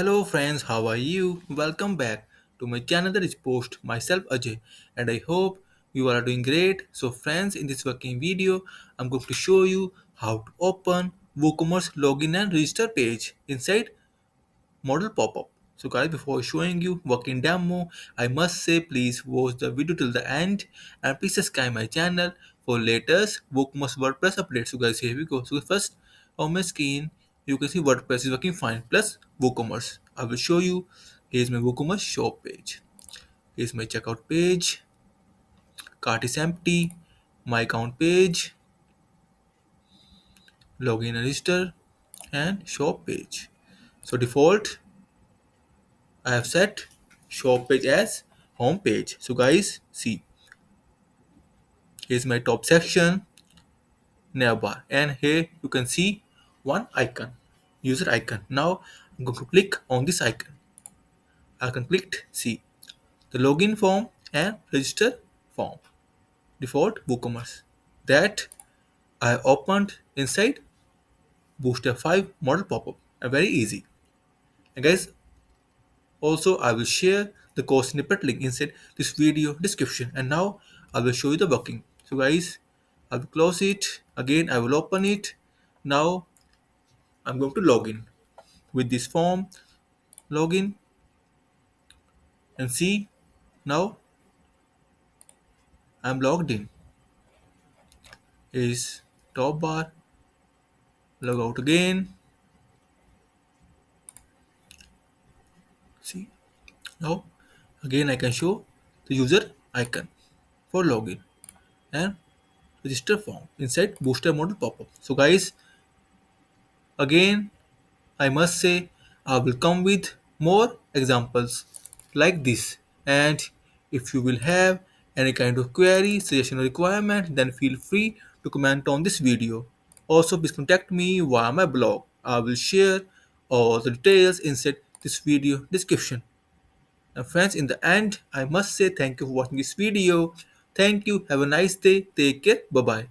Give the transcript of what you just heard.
Hello friends, how are you? Welcome back to my channel that is post myself Ajay, and I hope you are doing great. So friends, in this working video, I'm going to show you how to open WooCommerce login and register page inside Modal Popup. So guys, before showing you working demo, I must say please watch the video till the end and please subscribe my channel for latest WooCommerce WordPress updates. So guys, here we go. So first on my screen, you can see WordPress is working fine plus WooCommerce. I will show you. Here's my WooCommerce shop page. Here's my checkout page. Cart is empty. My account page, login and register, and shop page. So default I have set shop page as home page. So guys, see, here's my top section, navbar, and here you can see one icon, user icon. Now I'm going to click on this icon. I can click see the login form and register form. Default WooCommerce that I opened inside Booster 5 model pop-up. Very easy. And guys, also, I will share the course snippet link inside this video description. And now I will show you the working. So guys, I will close it. Again, I will open it. Now I'm going to log in with this form. Login and see. Now I'm logged in. Is top bar. Log out again. See. Now again I can show the user icon for login and register form inside booster model pop-up. So guys, again I must say I will come with more examples like this, and if you will have any kind of query, suggestion or requirement, then feel free to comment on this video. Also please contact me via my blog. I will share all the details inside this video description. And friends, in the end I must say thank you for watching this video. Thank you, have a nice day, take care, bye bye.